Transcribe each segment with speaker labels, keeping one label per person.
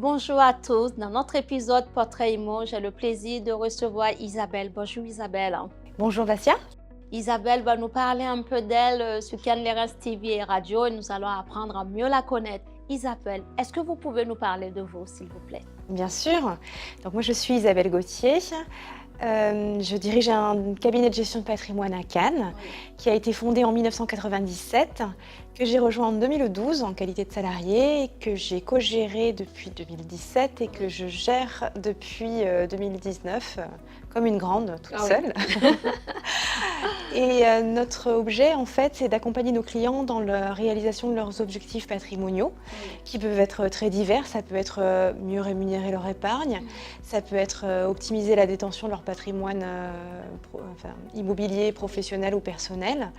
Speaker 1: Bonjour à tous. Dans notre épisode Portrait Immo, j'ai le plaisir de recevoir Isabelle. Bonjour Isabelle.
Speaker 2: Bonjour Vassia.
Speaker 1: Isabelle va nous parler un peu d'elle sur Can Lerens TV et radio et nous allons apprendre à mieux la connaître. Isabelle, est-ce que vous pouvez nous parler de vous, s'il vous plaît?
Speaker 2: Bien sûr. Donc moi je suis Isabelle Gauthier. Je dirige un cabinet de gestion de patrimoine à Cannes qui a été fondé en 1997, que j'ai rejoint en 2012 en qualité de salarié, que j'ai co-géré depuis 2017 et que je gère depuis 2019 comme une grande toute seule. Et notre objet en fait c'est d'accompagner nos clients dans la réalisation de leurs objectifs patrimoniaux qui peuvent être très divers. Ça peut être mieux rémunérer leur épargne, ça peut être optimiser la détention de leur patrimoine immobilier, professionnel ou personnel,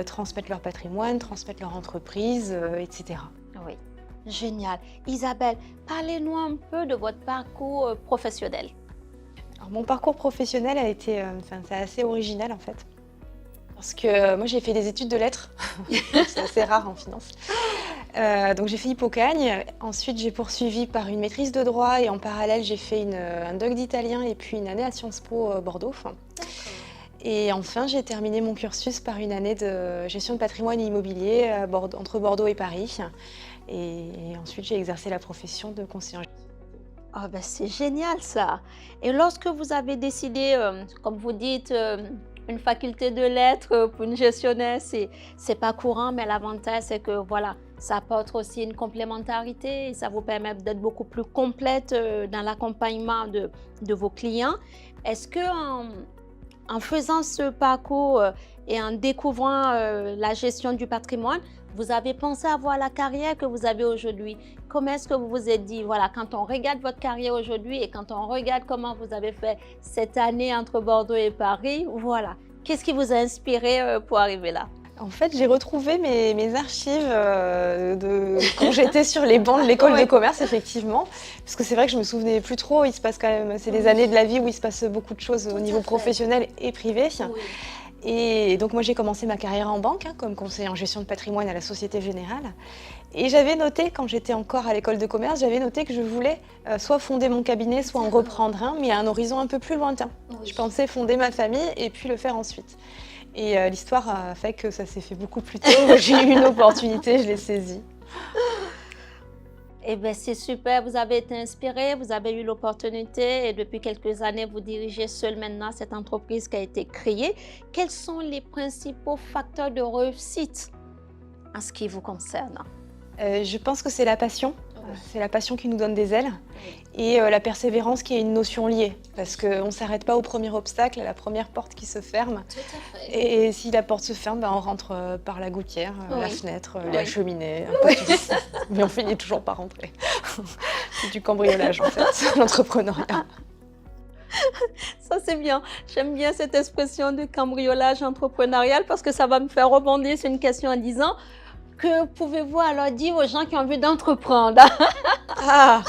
Speaker 2: transmettre leur patrimoine, transmettre leur entreprise, etc.
Speaker 1: Oui, génial. Isabelle, parlez-nous un peu de votre parcours professionnel.
Speaker 2: Alors, mon parcours professionnel a été c'est assez original en fait. Parce que moi j'ai fait des études de lettres, c'est assez rare en finance. Donc j'ai fait Hippocagne, ensuite j'ai poursuivi par une maîtrise de droit et en parallèle j'ai fait un doc d'italien et puis une année à Sciences Po Bordeaux. Et enfin j'ai terminé mon cursus par une année de gestion de patrimoine immobilier entre Bordeaux et Paris. Et ensuite j'ai exercé la profession de conseiller en gestion.
Speaker 1: Ah ben c'est génial ça. Et lorsque vous avez décidé, comme vous dites, une faculté de lettres pour une gestionnaire, c'est pas courant, mais l'avantage c'est que voilà, ça apporte aussi une complémentarité et ça vous permet d'être beaucoup plus complète dans l'accompagnement de vos clients. Est-ce que en faisant ce parcours et en découvrant la gestion du patrimoine, vous avez pensé avoir la carrière que vous avez aujourd'hui? Comment est-ce que vous vous êtes dit, voilà, quand on regarde votre carrière aujourd'hui et quand on regarde comment vous avez fait cette année entre Bordeaux et Paris, voilà, qu'est-ce qui vous a inspiré pour arriver là?
Speaker 2: En fait, j'ai retrouvé mes archives de quand j'étais sur les bancs de l'école de commerce, effectivement. Parce que c'est vrai que je me souvenais plus trop. Il se passe quand même, c'est des années de la vie où il se passe beaucoup de choses au niveau professionnel et privé.
Speaker 1: Oui.
Speaker 2: Et donc moi j'ai commencé ma carrière en banque, comme conseiller en gestion de patrimoine à la Société Générale. Et j'avais noté, quand j'étais encore à l'école de commerce, j'avais noté que je voulais soit fonder mon cabinet, soit en reprendre un, mais à un horizon un peu plus lointain.
Speaker 1: Oui.
Speaker 2: Je pensais fonder ma famille et puis le faire ensuite. Et l'histoire a fait que ça s'est fait beaucoup plus tôt. J'ai eu une opportunité, je l'ai saisie.
Speaker 1: Eh bien, c'est super, vous avez été inspiré, vous avez eu l'opportunité et depuis quelques années, vous dirigez seul maintenant cette entreprise qui a été créée. Quels sont les principaux facteurs de réussite en ce qui vous concerne?
Speaker 2: Je pense que c'est la passion. C'est la passion qui nous donne des ailes et la persévérance qui est une notion liée parce qu'on ne s'arrête pas au premier obstacle, à la première porte qui se ferme.
Speaker 1: Tout à fait.
Speaker 2: Et si la porte se ferme, on rentre par la gouttière, la fenêtre, la cheminée, mais on finit toujours par rentrer. C'est du cambriolage en fait, l'entrepreneuriat.
Speaker 1: Ça, c'est bien. J'aime bien cette expression de cambriolage entrepreneurial parce que ça va me faire rebondir sur une question en disant que pouvez-vous alors dire aux gens qui ont envie d'entreprendre?
Speaker 2: Ah,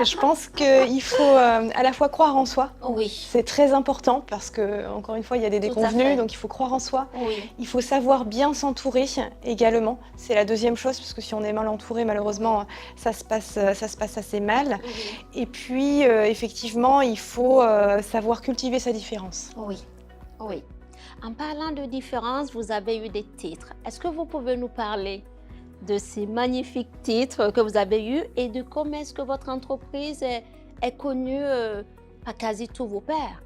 Speaker 2: je pense qu'il faut à la fois croire en soi.
Speaker 1: Oui.
Speaker 2: C'est très important parce que, encore une fois, il y a des déconvenus, donc il faut croire en soi.
Speaker 1: Oui.
Speaker 2: Il faut savoir bien s'entourer également. C'est la deuxième chose, parce que si on est mal entouré, malheureusement, ça se passe assez mal.
Speaker 1: Oui.
Speaker 2: Et puis, effectivement, il faut savoir cultiver sa différence.
Speaker 1: Oui. Oui. En parlant de différence, vous avez eu des titres. Est-ce que vous pouvez nous parler de ces magnifiques titres que vous avez eus et de comment est-ce que votre entreprise est connue par quasi tous vos pairs,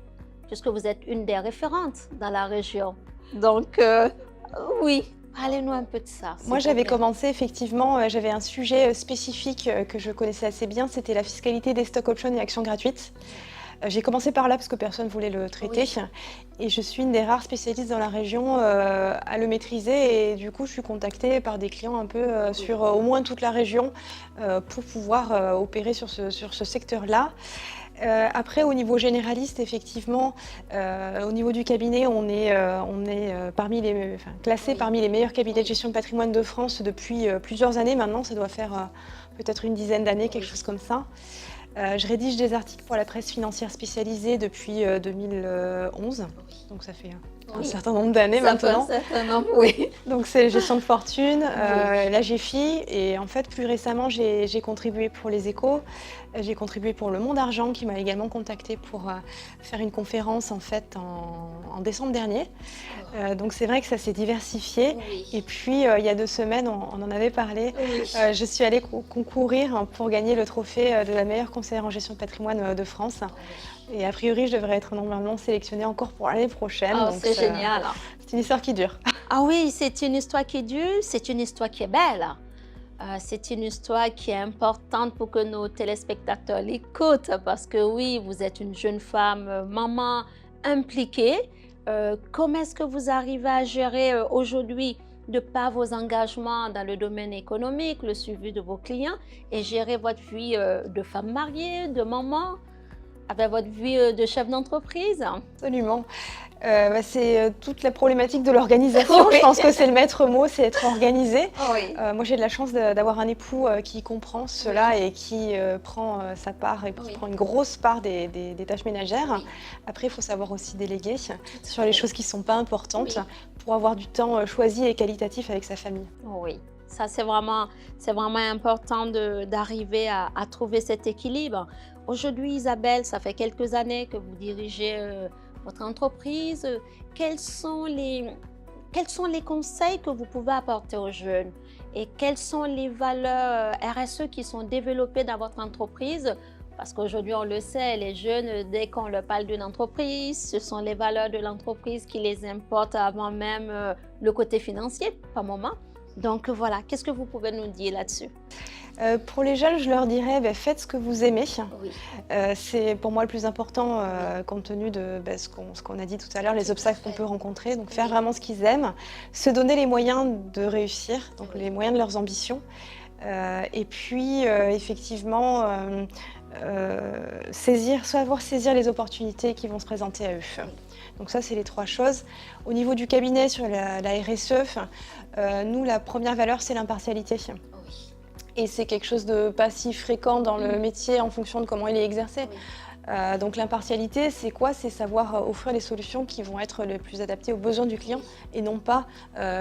Speaker 1: puisque vous êtes une des référentes dans la région. Donc, oui, parlez-nous un peu de ça.
Speaker 2: Moi, j'avais commencé, effectivement, j'avais un sujet spécifique que je connaissais assez bien, c'était la fiscalité des stock options et actions gratuites. J'ai commencé par là parce que personne ne voulait le traiter et je suis une des rares spécialistes dans la région à le maîtriser et du coup je suis contactée par des clients un peu sur au moins toute la région pour pouvoir opérer sur ce secteur-là. Après, au niveau généraliste, effectivement, au niveau du cabinet, on est classé parmi les meilleurs cabinets de gestion de patrimoine de France depuis plusieurs années maintenant. Ça doit faire peut-être une dizaine d'années, quelque chose comme ça. Je rédige des articles pour la presse financière spécialisée depuis 2011, donc ça fait un
Speaker 1: Oui,
Speaker 2: certain nombre d'années
Speaker 1: ça fait un
Speaker 2: maintenant.
Speaker 1: certain nombre, oui.
Speaker 2: Donc c'est gestion de fortune,
Speaker 1: Oui.
Speaker 2: la GFI et en fait plus récemment j'ai contribué pour les Échos, j'ai contribué pour Le Monde Argent qui m'a également contactée pour, faire une conférence en fait en décembre dernier. Donc c'est vrai que ça s'est diversifié et
Speaker 1: Oui.
Speaker 2: puis, il y a 2 semaines on en avait parlé,
Speaker 1: Oui.
Speaker 2: je suis allée concourir pour gagner le trophée, de la meilleure conseillère en gestion de patrimoine, de France
Speaker 1: Oui.
Speaker 2: et a priori je devrais être normalement sélectionnée encore pour l'année prochaine
Speaker 1: Oh,
Speaker 2: donc
Speaker 1: c'est génial.
Speaker 2: c'est une histoire qui dure.
Speaker 1: Ah oui, c'est une histoire qui dure, c'est une histoire qui est belle. C'est une histoire qui est importante pour que nos téléspectateurs l'écoutent parce que oui, vous êtes une jeune femme, maman impliquée. Comment est-ce que vous arrivez à gérer aujourd'hui, de par vos engagements dans le domaine économique, le suivi de vos clients et gérer votre vie de femme mariée, de maman, avec votre vie de chef d'entreprise?
Speaker 2: Absolument. C'est, toute la problématique de l'organisation.
Speaker 1: Oui.
Speaker 2: Je pense que c'est le maître mot, c'est être organisé.
Speaker 1: Oui.
Speaker 2: Moi, j'ai de la chance d'avoir un époux, qui comprend cela et qui, prend, sa part et qui
Speaker 1: Oui.
Speaker 2: prend une grosse part des tâches ménagères.
Speaker 1: Oui.
Speaker 2: Après, il faut savoir aussi déléguer
Speaker 1: Tout à
Speaker 2: sur les
Speaker 1: fait.
Speaker 2: choses qui ne sont pas importantes
Speaker 1: Oui.
Speaker 2: pour avoir du temps, choisi et qualitatif avec sa famille.
Speaker 1: Oui, ça c'est vraiment important d'arriver à trouver cet équilibre. Aujourd'hui, Isabelle, ça fait quelques années que vous dirigez votre entreprise. Quels sont les conseils que vous pouvez apporter aux jeunes et quelles sont les valeurs RSE qui sont développées dans votre entreprise? Parce qu'aujourd'hui, on le sait, les jeunes, dès qu'on leur parle d'une entreprise, ce sont les valeurs de l'entreprise qui les importent avant même le côté financier, par moment. Donc voilà, qu'est-ce que vous pouvez nous dire là-dessus?
Speaker 2: Pour les jeunes, je leur dirais, faites ce que vous aimez.
Speaker 1: Oui,
Speaker 2: C'est pour moi le plus important, compte tenu de ce qu'on a dit tout à l'heure, les obstacles qu'on peut rencontrer. Donc faire
Speaker 1: Oui.
Speaker 2: vraiment ce qu'ils aiment, se donner les moyens de réussir, donc
Speaker 1: Oui.
Speaker 2: les moyens de leurs ambitions. Et puis effectivement, saisir les opportunités qui vont se présenter à eux.
Speaker 1: Oui.
Speaker 2: Donc ça, c'est les 3 choses. Au niveau du cabinet, sur la RSE, nous, la première valeur, c'est l'impartialité.
Speaker 1: Oui.
Speaker 2: Et c'est quelque chose de pas si fréquent dans le métier en fonction de comment il est exercé.
Speaker 1: Oui.
Speaker 2: Donc l'impartialité, c'est quoi? C'est savoir offrir les solutions qui vont être les plus adaptées aux besoins du client et non pas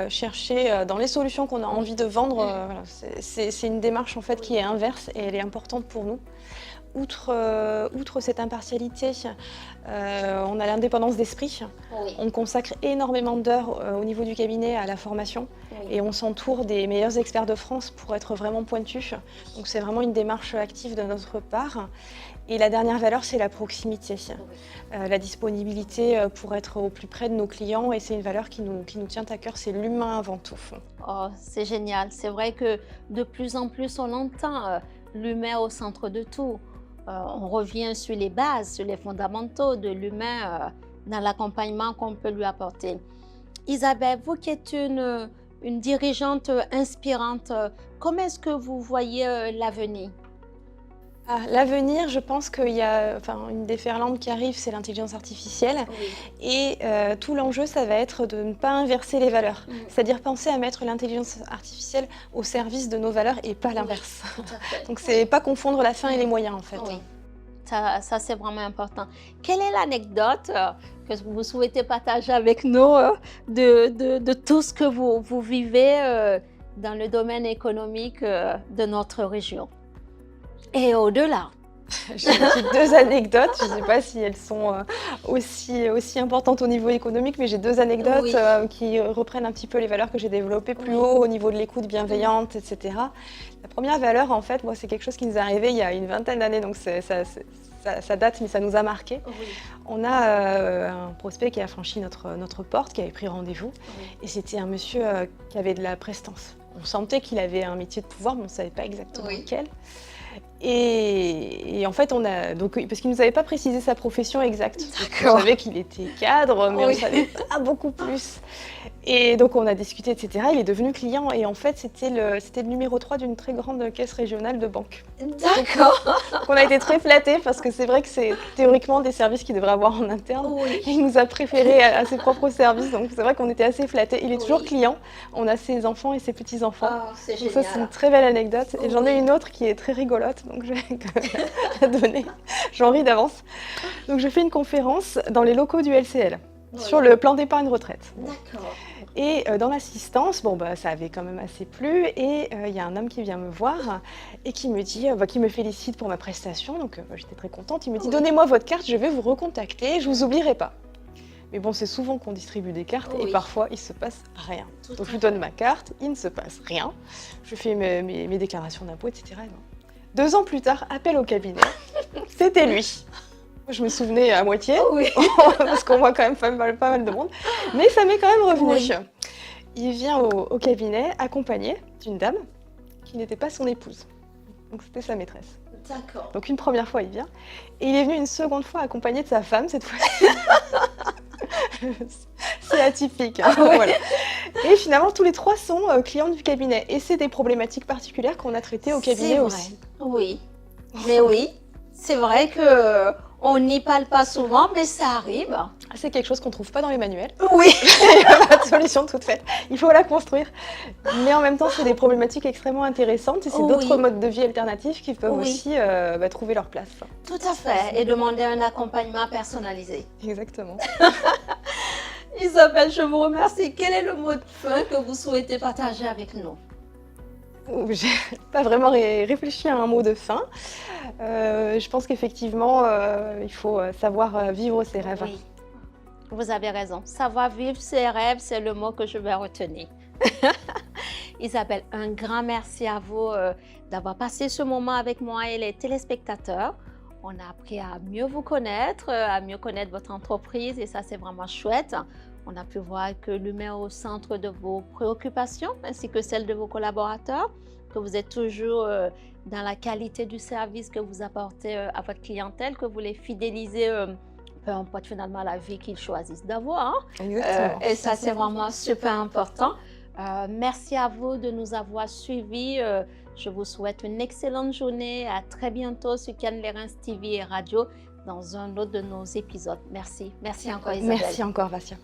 Speaker 2: chercher dans les solutions qu'on a envie de vendre. Voilà. C'est une démarche en fait qui est inverse et elle est importante pour nous. Outre cette impartialité, on a l'indépendance d'esprit.
Speaker 1: Oui.
Speaker 2: On consacre énormément d'heures au niveau du cabinet à la formation
Speaker 1: Oui.
Speaker 2: et on s'entoure des meilleurs experts de France pour être vraiment pointu. Donc c'est vraiment une démarche active de notre part. Et la dernière valeur, c'est la proximité, la disponibilité pour être au plus près de nos clients et c'est une valeur qui nous tient à cœur, c'est l'humain avant tout.
Speaker 1: Oh, c'est génial. C'est vrai que de plus en plus, on entend l'humain au centre de tout. On revient sur les bases, sur les fondamentaux de l'humain dans l'accompagnement qu'on peut lui apporter. Isabelle, vous qui êtes une dirigeante inspirante, comment est-ce que vous voyez l'avenir?
Speaker 2: L'avenir, je pense qu'il y a une déferlante qui arrive, c'est l'intelligence artificielle.
Speaker 1: Oui.
Speaker 2: Et tout l'enjeu, ça va être de ne pas inverser les valeurs. C'est-à-dire penser à mettre l'intelligence artificielle au service de nos valeurs et pas l'inverse.
Speaker 1: Tout à fait.
Speaker 2: Donc c'est pas confondre la fin et les moyens en fait.
Speaker 1: Oui, ça c'est vraiment important. Quelle est l'anecdote que vous souhaitez partager avec nous de tout ce que vous vivez dans le domaine économique de notre région et au-delà?
Speaker 2: J'ai deux anecdotes, je ne sais pas si elles sont aussi importantes au niveau économique, mais j'ai 2 anecdotes
Speaker 1: Oui.
Speaker 2: qui reprennent un petit peu les valeurs que j'ai développées plus
Speaker 1: Oui.
Speaker 2: haut au niveau de l'écoute bienveillante, etc. La première valeur, en fait, moi, c'est quelque chose qui nous est arrivé il y a une vingtaine d'années, donc ça date, mais ça nous a marqué.
Speaker 1: Oui.
Speaker 2: On a un prospect qui a franchi notre porte, qui avait pris rendez-vous,
Speaker 1: Oui.
Speaker 2: et c'était un monsieur qui avait de la prestance. On sentait qu'il avait un métier de pouvoir, mais on ne savait pas exactement
Speaker 1: Oui.
Speaker 2: lequel. Et en fait, parce qu'il ne nous avait pas précisé sa profession exacte.
Speaker 1: D'accord.
Speaker 2: On savait qu'il était cadre, mais on ne
Speaker 1: Oui.
Speaker 2: savait pas beaucoup plus. Et donc, on a discuté, etc. Il est devenu client et en fait, c'était le numéro 3 d'une très grande caisse régionale de banque.
Speaker 1: D'accord.
Speaker 2: Donc, on a été très flattés parce que c'est vrai que c'est théoriquement des services qu'il devrait avoir en interne.
Speaker 1: Oui.
Speaker 2: Il nous a préférés à ses propres services, donc c'est vrai qu'on était assez flattés. Il est toujours
Speaker 1: Oui.
Speaker 2: client. On a ses enfants et ses petits-enfants.
Speaker 1: Oh, c'est
Speaker 2: Donc ça, c'est
Speaker 1: génial.
Speaker 2: une très belle anecdote. Et j'en ai
Speaker 1: Oui.
Speaker 2: une autre qui est très rigolote, donc je vais la donner. J'en ris d'avance. Donc je fais une conférence dans les locaux du LCL. sur le plan d'épargne retraite.
Speaker 1: D'accord.
Speaker 2: Et dans l'assistance, bon, bah, ça avait quand même assez plu. Et il y a un homme qui vient me voir et qui me dit, qui me félicite pour ma prestation. Donc j'étais très contente. Il me dit,
Speaker 1: Oui.
Speaker 2: donnez-moi votre carte, je vais vous recontacter, je vous oublierai pas. Mais bon, c'est souvent qu'on distribue des cartes et
Speaker 1: Oui.
Speaker 2: parfois il se passe rien.
Speaker 1: Tout
Speaker 2: Donc
Speaker 1: à
Speaker 2: je lui donne ma carte, il ne se passe rien. Je fais mes déclarations d'impôts, etc. Et non. 2 ans plus tard, appel au cabinet, c'était lui. Je me souvenais à moitié,
Speaker 1: Oui.
Speaker 2: parce qu'on voit quand même pas mal de monde, mais ça m'est quand même revenu.
Speaker 1: Oui.
Speaker 2: Il vient au cabinet accompagné d'une dame qui n'était pas son épouse. Donc c'était sa maîtresse.
Speaker 1: D'accord.
Speaker 2: Donc une première fois, il vient. Et il est venu une seconde fois accompagné de sa femme, cette fois-ci. C'est atypique. Hein, voilà. Et finalement, tous les 3 sont clients du cabinet. Et c'est des problématiques particulières qu'on a traitées au cabinet
Speaker 1: C'est vrai.
Speaker 2: aussi.
Speaker 1: Oui. Mais oui, c'est vrai que on n'y parle pas souvent, mais ça arrive.
Speaker 2: C'est quelque chose qu'on ne trouve pas dans les manuels.
Speaker 1: Oui.
Speaker 2: Il n'y a pas de solution toute faite. Il faut la construire. Mais en même temps, c'est des problématiques extrêmement intéressantes et c'est d'autres
Speaker 1: Oui.
Speaker 2: modes de vie alternatifs qui peuvent
Speaker 1: Oui.
Speaker 2: aussi trouver leur place.
Speaker 1: Tout à fait. Et demander un accompagnement personnalisé.
Speaker 2: Exactement.
Speaker 1: Isabelle, je vous remercie. Quel est le mot de fin que vous souhaitez partager avec nous?
Speaker 2: J'ai pas vraiment réfléchi à un mot de fin. Je pense qu'effectivement, il faut savoir vivre ses rêves.
Speaker 1: Oui, vous avez raison. Savoir vivre ses rêves, c'est le mot que je vais retenir. Isabelle, un grand merci à vous d'avoir passé ce moment avec moi et les téléspectateurs. On a appris à mieux vous connaître, à mieux connaître votre entreprise et ça, c'est vraiment chouette. On a pu voir que l'humain est au centre de vos préoccupations ainsi que celles de vos collaborateurs, que vous êtes toujours dans la qualité du service que vous apportez à votre clientèle, que vous les fidélisez, peu importe finalement la vie qu'ils choisissent d'avoir. Hein.
Speaker 2: Exactement.
Speaker 1: Et ça, c'est vraiment super important. Merci à vous de nous avoir suivis. Je vous souhaite une excellente journée. À très bientôt sur Cannes Les Reims TV et Radio dans un autre de nos épisodes. Merci. Merci encore Isabelle.
Speaker 2: Merci encore, Vassia.